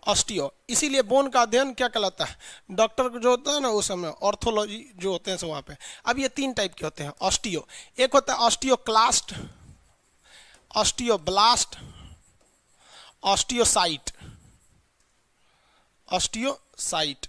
osteo. इसीलिए बोन का अध्ययन क्या कहलाता है? डॉक्टर जो होता है ना उस समय ऑर्थोलॉजी जो होते हैं सब वहाँ पे। अब ये 3 टाइप के होते हैं ऑस्टियो। एक होता है ऑस्टियोक्लास्ट, ऑस्टियोब्लास्ट, ऑस्टियोसाइट। ऑस्टियोसाइट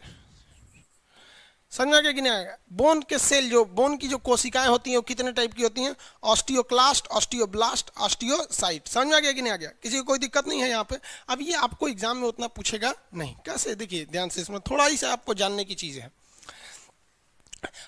समझ में आ गया कि नहीं आएगा? बोन के सेल, जो बोन की जो कोशिकाएं होती हैं वो कितने टाइप की होती हैं? Osteoclast, osteoblast, osteocyte. समझ में आ गया कि नहीं आ गया? किसी को कोई दिक्कत नहीं है यहाँ पे? अब ये आपको एग्जाम में उतना पूछेगा नहीं। कैसे? देखिए ध्यान से, इसमें थोड़ा ही से आपको जानने की चीज़ है।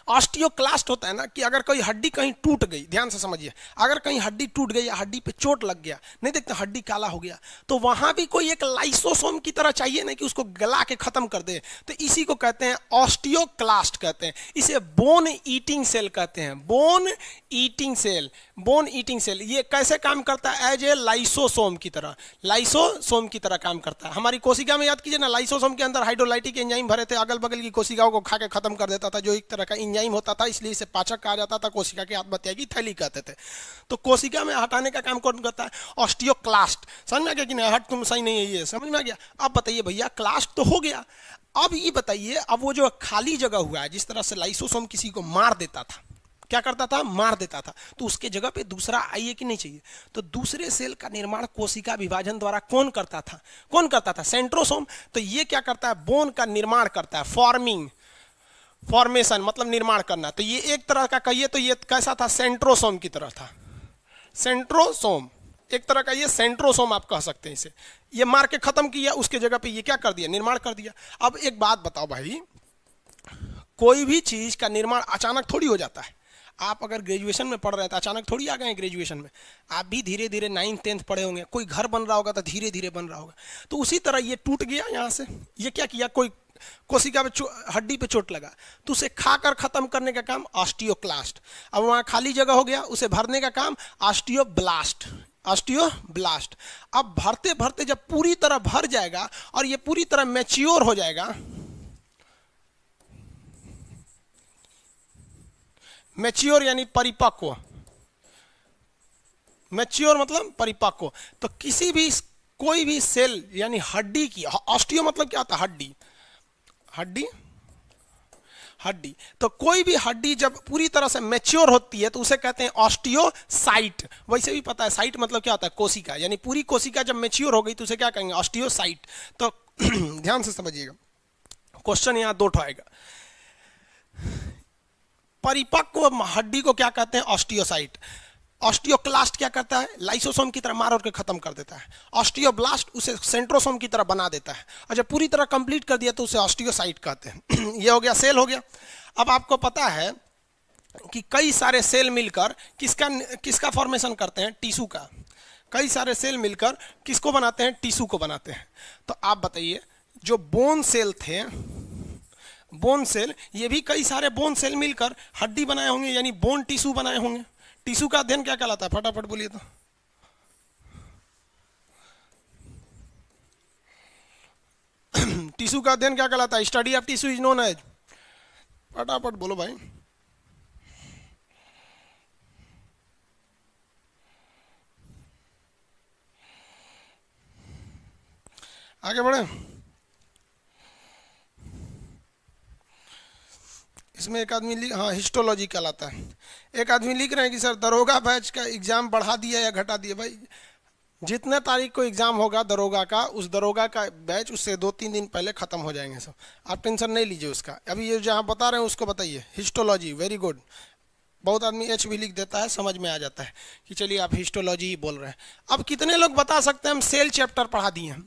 ऑस्टियोक्लास्ट होता है ना कि अगर कोई हड्डी कहीं टूट गई, ध्यान से समझिए, अगर कहीं हड्डी टूट गई या हड्डी पे चोट लग गया, नहीं देखते हड्डी काला हो गया, तो वहां भी कोई एक लाइसोसोम की तरह चाहिए ना कि उसको गला के खत्म कर दे। तो इसी को कहते हैं ऑस्टियोक्लास्ट कहते हैं। इसे बोन ईटिंग सेल कहते हैं। Bone eating cell, bone eating cell. ये कैसे काम करता है? एज ए लाइसोसोम की तरह, लाइसोसोम की तरह काम करता है। हमारी कोशिका में याद कीजिए ना, लाइसोसोम के अंदर हाइड्रोलाइटिक एंजाइम भरे थे, अगल बगल की कोशिकाओं को खा के खत्म कर देता था, जो एक तरह का एंजाइम होता था, इसलिए इसे पाचक कहा जाता था। कोशिका की आत्महत्या की थैली कहते थे। तो कोशिका में हटाने का काम कौन करता है? ऑस्टियोक्लास्ट। समझ में आ गया कि नहीं? हट तुम सही नहीं है, ये समझ में आ गया? अब बताइए भैया, क्लास्ट तो हो गया, अब ये बताइए, अब वो जो खाली जगह हुआ है, जिस तरह से लाइसोसोम किसी को मार देता था, क्या करता था? मार देता था, तो उसके जगह पे दूसरा आइए कि नहीं चाहिए? तो दूसरे सेल का निर्माण कोशिका विभाजन द्वारा कौन करता था? कौन करता था? सेंट्रोसोम। तो ये क्या करता है? बोन का निर्माण करता है। फॉर्मिंग, फॉर्मेशन मतलब निर्माण करना। तो ये एक तरह का कहिए तो ये कैसा था? सेंट्रोसोम की तरह था। सेंट्रोसोम एक तरह का, ये सेंट्रोसोम आप कह सकते हैं इसे। ये मार के खत्म किया, उसके जगह पे ये क्या कर दिया? निर्माण कर दिया। अब एक बात बताओ भाई, कोई भी चीज का निर्माण अचानक थोड़ी हो जाता है। आप अगर ग्रेजुएशन में पढ़ रहे हैं तो अचानक थोड़ी आ गए ग्रेजुएशन में। आप भी धीरे धीरे 9th 10th पढ़े होंगे। कोई घर बन रहा होगा तो धीरे धीरे बन रहा होगा। तो उसी तरह ये टूट गया यहाँ से। ये क्या किया? कोई कोशिका पे हड्डी पे चोट लगा तो उसे खाकर खत्म करने का काम ऑस्टियोक्लास्ट। अब वहाँ खाली जगह हो गया, उसे भरने का काम ऑस्टियोब्लास्ट। ऑस्टियोब्लास्ट। अब भरते भरते जब पूरी तरह भर जाएगा और ये पूरी तरह मैच्योर हो जाएगा, मैच्योर यानी परिपक्व, मैच्योर मतलब परिपक्व, तो किसी भी कोई भी सेल यानी हड्डी की, ऑस्टियो मतलब क्या होता है? हड्डी, हड्डी, हड्डी। तो कोई भी हड्डी जब पूरी तरह से मैच्योर होती है तो उसे कहते हैं ऑस्टियोसाइट। वैसे भी पता है साइट मतलब क्या होता है? कोशिका। यानी पूरी कोशिका जब मैच्योर हो गई तो उसे क्या कहेंगे? ऑस्टियोसाइट। तो ध्यान से समझिएगा, क्वेश्चन यहाँ 2 आएगा। परिपक्व हड्डी को क्या कहते हैं? ऑस्टियोसाइट। ऑस्टियोक्लास्ट क्या करता है? लाइसोसोम की तरह मार और के खत्म कर देता है। ऑस्टियोब्लास्ट उसे सेंट्रोसोम की तरह बना देता है, और जब पूरी तरह कंप्लीट कर दिया तो उसे ऑस्टियोसाइट कहते हैं। ये हो गया, सेल हो गया। अब आपको पता है कि कई सारे सेल मिलकर किसका फॉर्मेशन करते हैं? टिश्यू का। कई सारे सेल मिलकर किसको बनाते हैं? टिश्यू को बनाते हैं। तो आप बताइए, जो बोन सेल थे, बोन सेल, ये भी कई सारे बोन सेल मिलकर हड्डी बनाए होंगे, यानी बोन टिश्यू बनाए होंगे। टिश्यू का अध्ययन क्या कहलाता है? फटाफट बोलिए तो। टिश्यू का अध्ययन क्या कहलाता है? Study of tissue is known as, फटाफट बोलो भाई। आगे बढ़े। इसमें एक आदमी हाँ हिस्टोलॉजी कहलाता है। एक आदमी लिख रहे हैं कि सर दरोगा बैच का एग्जाम बढ़ा दिया या घटा दिया। भाई जितने तारीख को एग्जाम होगा दरोगा का, उस दरोगा का बैच उससे 2-3 दिन पहले खत्म हो जाएंगे सब, आप टेंशन नहीं लीजिए उसका। अभी ये जहाँ बता रहे हैं उसको बताइए, हिस्टोलॉजी, वेरी गुड। बहुत आदमी एच भी लिख देता है, समझ में आ जाता है कि चलिए आप हिस्टोलॉजी ही बोल रहे हैं। अब कितने लोग बता सकते हैं हम सेल चैप्टर पढ़ा दिए हैं।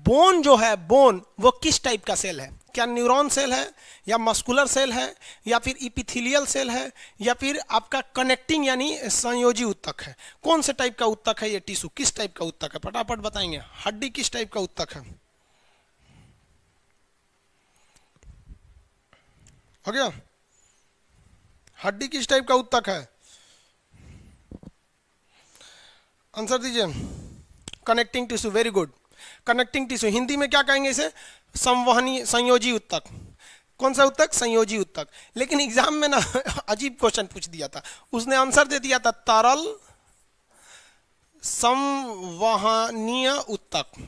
बोन जो है, बोन वो किस टाइप का सेल है? क्या न्यूरॉन सेल है, या मस्कुलर सेल है, या फिर इपिथेलियल सेल है, या फिर आपका कनेक्टिंग यानी संयोजी उत्तक है? कौन से टाइप का उत्तक है ये टिश्यू, किस टाइप का उत्तक है? फटाफट बताएंगे। हड्डी किस टाइप का उत्तक है? हो गया। हड्डी किस टाइप का उत्तक है? आंसर दीजिए। Connecting tissue, very good. Connecting tissue Hindi में क्या कहेंगे इसे? संवहनी संयोजी उत्तक। कौन सा उत्तक? संयोजी उत्तक। लेकिन एग्जाम में ना अजीब क्वेश्चन पूछ दिया था, उसने आंसर दे दिया था तरल संवहनीय उत्तक,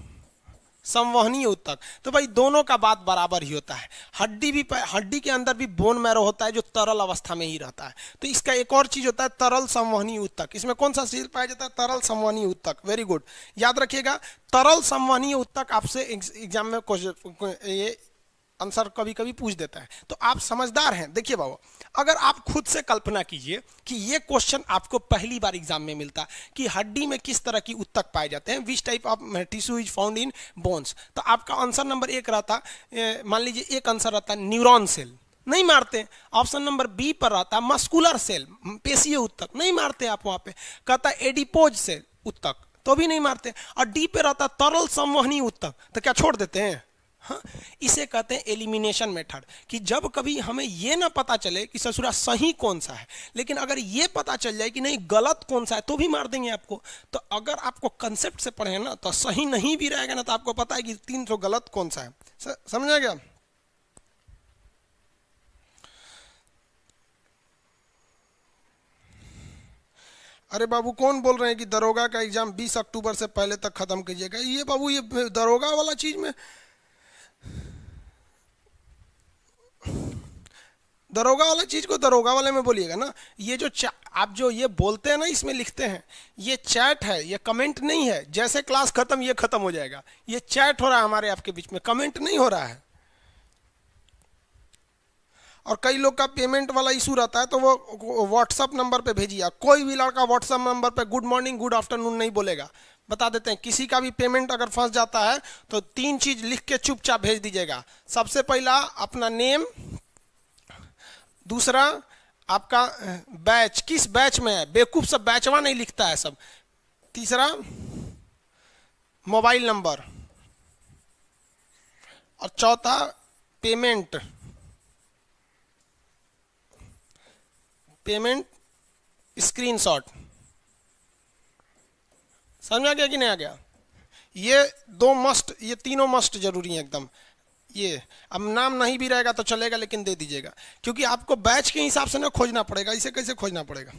संवहनीय उत्तक। तो भाई दोनों का बात बराबर ही होता है। हड्डी के अंदर भी बोन मैरो होता है जो तरल अवस्था में ही रहता है। तो इसका एक और चीज होता है तरल संवहनीय उत्तक। इसमें कौन सा सेल पाया जाता है? तरल संवहनीय उत्तक, वेरी गुड। याद रखिएगा, तरल संवहनीय उत्तक आपसे एग्जाम में ये आंसर कभी कभी पूछ देता है। तो आप समझदार हैं। देखिए बाबू, अगर आप खुद से कल्पना कीजिए कि ये क्वेश्चन आपको पहली बार एग्जाम में मिलता कि हड्डी में किस तरह की उत्तक पाए जाते हैं, which type of tissue is found in bones, तो आपका आंसर नंबर 1 रहता, मान लीजिए एक आंसर रहता न्यूरॉन सेल, नहीं मारते। ऑप्शन नंबर बी पर रहता मस्कुलर सेल, पेशीय उत्तक, नहीं मारते आप वहां पे। कहता एडिपोज सेल उत्तक, तो भी नहीं मारते। और डी पे रहता तरल संवहनी उत्तक, तो क्या छोड़ देते हैं? हाँ, इसे कहते हैं एलिमिनेशन मेथड। कि जब कभी हमें ये ना पता चले कि ससुरा सही कौन सा है, लेकिन अगर ये पता चल जाए कि नहीं गलत कौन सा है, तो भी मार देंगे आपको। तो अगर आपको कंसेप्ट से पढ़े ना, तो सही नहीं भी रहेगा ना, तो आपको पता है कि 300 गलत कौन सा है। समझा गया? अरे बाबू कौन बोल रहे हैं कि दरोगा का एग्जाम 20 अक्टूबर से पहले तक खत्म कीजिएगा? ये बाबू ये दरोगा वाला चीज में, दरोगा वाला चीज को दरोगा वाले में बोलिएगा ना। ये जो आप जो ये बोलते हैं ना, इसमें लिखते हैं, ये चैट है, ये कमेंट नहीं है। जैसे क्लास खत्म ये खत्म हो जाएगा। ये चैट हो रहा है हमारे आपके बीच में, कमेंट नहीं हो रहा है। और कई लोग का पेमेंट वाला इशू रहता है, तो वो व्हाट्सअप नंबर पे भेजिए। कोई भी लड़का व्हाट्सअप नंबर पे गुड मॉर्निंग गुड आफ्टरनून नहीं बोलेगा। बता देते हैं, किसी का भी पेमेंट अगर फंस जाता है तो 3 चीज लिख के चुपचाप भेज दीजिएगा। सबसे पहला अपना नेम, दूसरा आपका बैच, किस बैच में है, बेवकूफ सब बैचवा नहीं लिखता है सब। तीसरा मोबाइल नंबर, और चौथा पेमेंट स्क्रीनशॉट। समझ आ गया कि नहीं आ गया? ये 2 मस्ट, ये तीनों मस्ट जरूरी है एकदम। ये अब नाम नहीं भी रहेगा तो चलेगा, लेकिन दे दीजिएगा, क्योंकि आपको बैच के हिसाब से ना खोजना पड़ेगा। इसे कैसे खोजना पड़ेगा?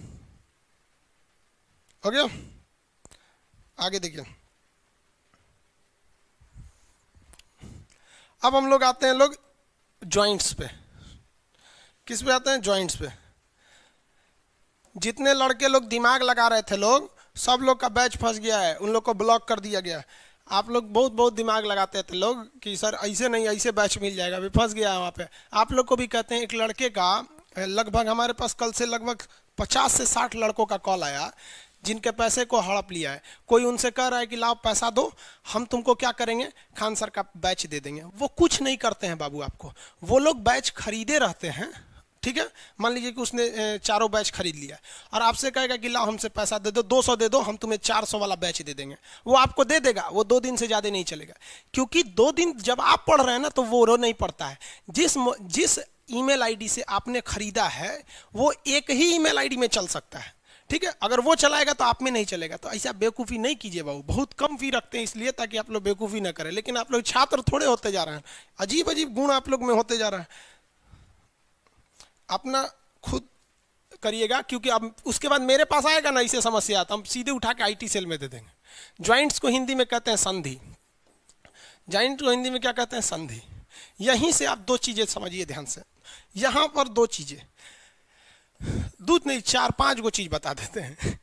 हो गया? आगे देखिए। अब हम लोग आते हैं लोग जॉइंट्स पे। किस पे आते हैं? जॉइंट्स पे। जितने लड़के लोग दिमाग लगा रहे थे लोग, सब लोग का बैच फंस गया है, उन लोग को ब्लॉक कर दिया गया। आप लोग बहुत बहुत दिमाग लगाते थे लोग कि सर ऐसे नहीं, ऐसे बैच मिल जाएगा, अभी फंस गया है वहाँ पे। आप लोग को भी कहते हैं, एक लड़के का लगभग हमारे पास कल से लगभग 50 से 60 लड़कों का कॉल आया जिनके पैसे को हड़प लिया है। कोई उनसे कह रहा है कि लाओ पैसा दो, हम तुमको क्या करेंगे, खान सर का बैच दे देंगे। वो कुछ नहीं करते हैं बाबू आपको, वो लोग बैच खरीदे रहते हैं। ठीक है, मान लीजिए कि उसने 4 बैच खरीद लिया और आपसे कहेगा कि लाओ हमसे पैसा दे दो, 200 दे दो, हम तुम्हें 400 वाला बैच दे देंगे। वो आपको दे देगा, वो 2 दिन से ज़्यादा नहीं चलेगा, क्योंकि 2 दिन जब आप पढ़ रहे हैं ना, तो वो रो नहीं पड़ता है। जिस ईमेल आईडी से आपने खरीदा है, वो एक ही ईमेल आईडी में चल सकता है। ठीक है, अगर वो चलाएगा तो आप में नहीं चलेगा। तो ऐसा बेवकूफ़ी नहीं कीजिए बाबू। बहुत कम फी रखते हैं इसलिए ताकि आप लोग बेवकूफ़ी ना करें, लेकिन आप लोग छात्र थोड़े होते जा रहे हैं, अजीब अजीब गुण आप लोग में होते जा रहा है। अपना खुद करिएगा, क्योंकि अब उसके बाद मेरे पास आएगा ना इसे समस्या, तो हम सीधे उठा के आईटी सेल में दे देंगे। ज्वाइंट्स को हिंदी में कहते हैं संधि। जॉइंट को हिंदी में क्या कहते हैं? संधि। यहीं से आप दो चीजें समझिए ध्यान से, यहां पर दो चीजें, दूध नहीं 4-5 गो चीज बता देते हैं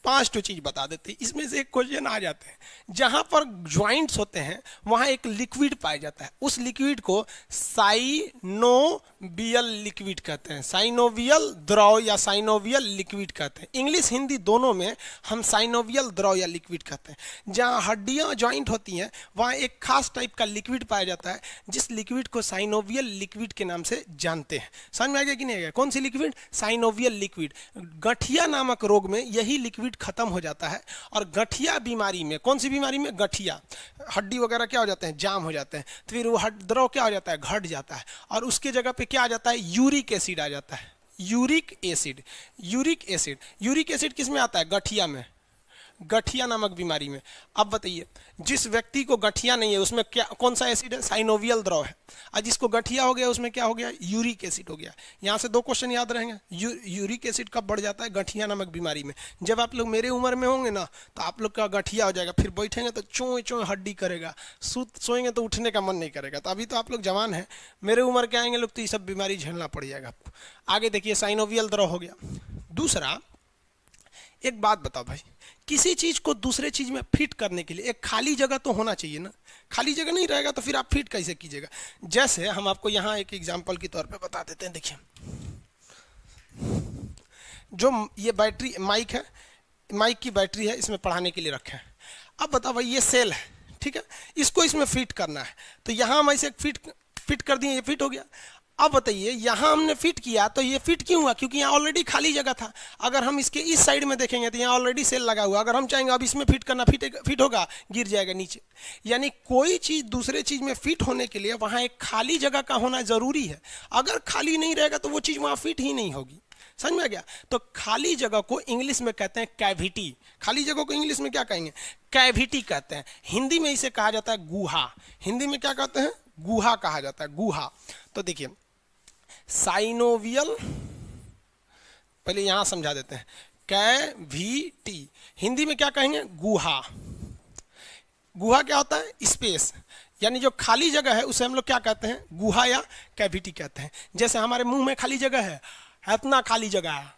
5 तो चीज बता देते हैं। इसमें से एक क्वेश्चन आ जाते हैं, जहां पर ज्वाइंट्स होते हैं वहां एक लिक्विड पाया जाता है, उस लिक्विड को साइनोवियल लिक्विड कहते हैं, साइनोवियल द्रव या साइनोवियल लिक्विड कहते हैं। इंग्लिश हिंदी दोनों में हम साइनोवियल द्रव या लिक्विड कहते हैं। जहां हड्डियां ज्वाइंट होती हैं वहां एक खास टाइप का लिक्विड पाया जाता है, जिस लिक्विड को साइनोवियल लिक्विड के नाम से जानते हैं। समझ में आ गया कि नहीं आ गया? कौन सी लिक्विड? Synovial liquid. गठिया नामक रोग में यही लिक्विड खत्म हो जाता है, और गठिया बीमारी में, कौन सी बीमारी में? गठिया, हड्डी वगैरह क्या हो जाते हैं? जाम हो जाते हैं, तो फिर वो द्रव क्या हो जाता है? घट जाता है, और उसके जगह पे क्या आ जाता है? यूरिक एसिड आ जाता है। Uric acid, uric acid, uric acid किस में आता है? गठिया में, गठिया नामक बीमारी में। अब बताइए, जिस व्यक्ति को गठिया नहीं है उसमें क्या, कौन सा एसिड है? साइनोवियल द्रव है। और जिसको गठिया हो गया उसमें क्या हो गया? यूरिक एसिड हो गया। यहाँ से 2 क्वेश्चन याद रहेंगे। यूरिक एसिड कब बढ़ जाता है? गठिया नामक बीमारी में। जब आप लोग मेरे उम्र में होंगे ना, तो आप लोग का गठिया हो जाएगा, फिर बैठेंगे तो चों चों हड्डी करेगा, सोएंगे तो उठने का मन नहीं करेगा। तो अभी तो आप लोग जवान हैं, मेरे उम्र के आएंगे लोग तो ये सब बीमारी झेलना पड़ जाएगा आपको। आगे देखिए, साइनोवियल द्रव हो गया। दूसरा, एक बात बताओ भाई, किसी चीज को दूसरे चीज में फिट करने के लिए एक खाली जगह तो होना चाहिए ना। खाली जगह नहीं रहेगा तो फिर आप फिट कैसे कीजिएगा? जैसे हम आपको यहां एक एग्जांपल के तौर पे बता देते हैं। देखिए, जो ये बैटरी माइक है, माइक की बैटरी है, इसमें पढ़ाने के लिए रखे हैं। अब बताओ भाई, ये सेल है, ठीक है, इसको इसमें फिट करना है, तो यहां हम ऐसे फिट कर दिए, ये फिट हो गया। अब बताइए, यहां हमने फिट किया तो ये फिट क्यों हुआ? क्योंकि यहाँ ऑलरेडी खाली जगह था। अगर हम इसके इस साइड में देखेंगे तो यहाँ ऑलरेडी सेल लगा हुआ, अगर हम चाहेंगे अब इसमें फिट करना, फिट होगा? गिर जाएगा नीचे। यानी कोई चीज दूसरे चीज में फिट होने के लिए वहां एक खाली जगह का होना जरूरी है। अगर खाली नहीं रहेगा तो वो चीज वहां फिट ही नहीं होगी। समझ में आ गया? तो खाली जगह को इंग्लिश में कहते हैं कैविटी। खाली जगह को इंग्लिश में क्या कहेंगे? कैविटी कहते हैं। हिंदी में इसे कहा जाता है गुहा। हिंदी में क्या कहते हैं? गुहा कहा जाता है, गुहा। तो देखिए, साइनोवियल, पहले यहां समझा देते हैं, कैविटी हिंदी में क्या कहेंगे? गुहा। गुहा क्या होता है? स्पेस, यानी जो खाली जगह है उसे हम लोग क्या कहते हैं? गुहा या कैविटी कहते हैं। जैसे हमारे मुंह में खाली जगह है, इतना खाली जगह है,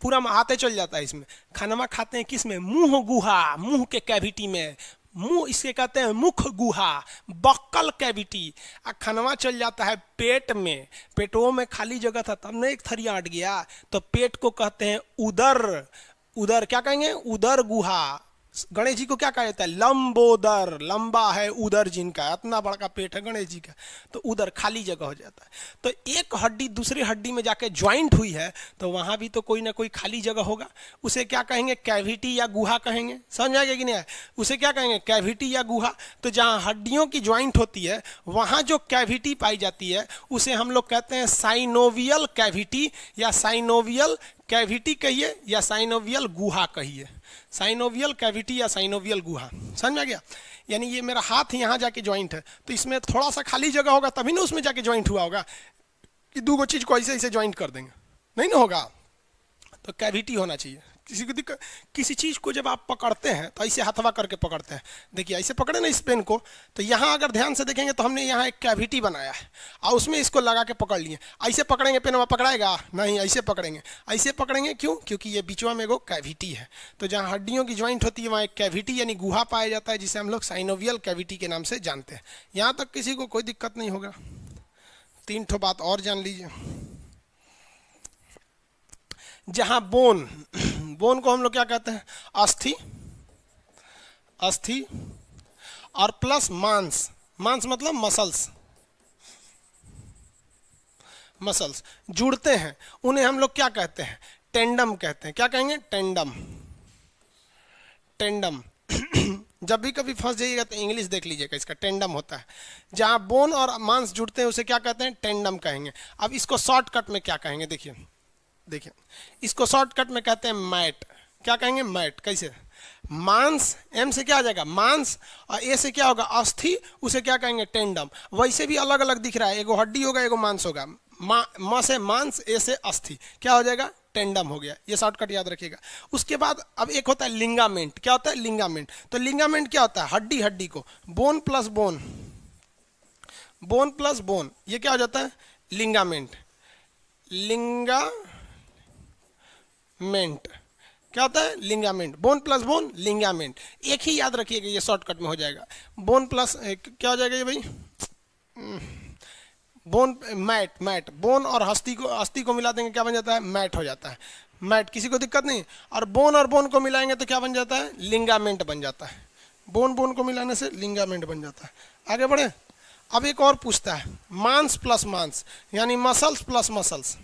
पूरा हाथे चल जाता है इसमें। खाना खाते हैं किस में? मुंह गुहा, मुंह के कैविटी में। मुंह इसके कहते हैं मुख गुहा, बक्कल कैविटी। खनवा चल जाता है पेट में, पेटों में खाली जगह था तब न एक थरिया अट गया, तो पेट को कहते हैं उदर। उदर क्या कहेंगे? उदर गुहा। गणेश जी को क्या कहा जाता है? लंबोदर, लंबा है उदर जिनका, इतना बड़ा पेट है गणेश जी का, तो उदर खाली जगह हो जाता है। तो एक हड्डी दूसरी हड्डी में जाके ज्वाइंट हुई है तो वहां भी तो कोई ना कोई खाली जगह होगा, उसे क्या कहेंगे? कैविटी या गुहा कहेंगे। समझ आ गया कि नहीं? उसे क्या कहेंगे? कैविटी या गुहा। तो जहां हड्डियों की ज्वाइंट होती है वहां जो कैविटी पाई जाती है उसे हम लोग कहते हैं साइनोवियल कैविटी, या साइनोवियल कैविटी कहिए या साइनोवियल गुहा कहिए। साइनोवियल कैविटी या साइनोवियल गुहा। समझ में आ गया? यानी ये मेरा हाथ यहाँ जाके ज्वाइंट है, तो इसमें थोड़ा सा खाली जगह होगा तभी ना उसमें जाके ज्वाइंट हुआ होगा, कि 2 चीज को ऐसे ऐसे ज्वाइंट कर देंगे, नहीं ना होगा। तो कैविटी होना चाहिए। किसी को दिक्कत, किसी चीज को जब आप पकड़ते हैं तो ऐसे हथवा करके पकड़ते हैं। देखिए ऐसे पकड़े ना इस पेन को, तो यहाँ अगर ध्यान से देखेंगे तो हमने यहाँ एक कैविटी बनाया है और उसमें इसको लगा के पकड़ लिए। ऐसे पकड़ेंगे पेन वहाँ पकड़ाएगा नहीं, ऐसे पकड़ेंगे। ऐसे पकड़ेंगे क्यों? क्योंकि ये बीचवा में एगो कैविटी है। तो जहाँ हड्डियों की ज्वाइंट होती है वहाँ एक कैविटी यानी गुहा पाया जाता है, जिसे हम लोग साइनोवियल कैविटी के नाम से जानते हैं। यहाँ तक किसी को कोई दिक्कत नहीं होगा। 3 ठो बात और जान लीजिए। जहां बोन को हम लोग क्या कहते हैं? अस्थि, अस्थि और प्लस मांस। मांस मतलब मसल्स, मसल्स जुड़ते हैं, उन्हें हम लोग क्या कहते हैं? टेंडम कहते हैं। क्या कहेंगे? Tandem, tandem. जब भी कभी फंस जाइएगा तो इंग्लिश देख लीजिएगा, इसका टेंडम होता है। जहां बोन और मांस जुड़ते हैं उसे क्या कहते हैं? टेंडम कहेंगे। अब इसको शॉर्टकट में क्या कहेंगे? देखिए देखिए, इसको शॉर्टकट में कहते हैं मैट। क्या कहेंगे? मैट। कैसे? मांस, एम से क्या आ जाएगा? मांस, और ए से क्या होगा? अस्थि, उसे क्या कहेंगे? टेंडम। वैसे भी अलग अलग दिख रहा है, एगो हड्डी होगा एगो मांस होगा। म से मांस, ए से अस्थि, क्या हो जाएगा? टेंडम हो गया, ये शॉर्टकट याद रखिएगा। उसके बाद अब एक होता है लिंगामेंट। क्या होता है लिंगामेंट? तो लिंगामेंट क्या होता है? हड्डी हड्डी को, bone plus bone, bone plus bone, ये क्या हो जाता है? लिंगामेंट। लिंगामेंट क्या होता है? Ligament. Bone plus bone, ligament. एक ही याद रखिएगा, ये शॉर्टकट में हो जाएगा। बोन प्लस क्या हो जाएगा ये भाई? बोन मैट, मैट बोन और अस्थि को मिला देंगे, क्या बन जाता है? मैट हो जाता है। मैट, किसी को दिक्कत नहीं। और बोन को मिलाएंगे तो क्या बन जाता है? लिंगामेंट बन जाता है। बोन को मिलाने से लिंगामेंट बन जाता है। आगे बढ़े। अब एक और पूछता है, मांस प्लस मांस, यानी मसल्स प्लस मसल्स।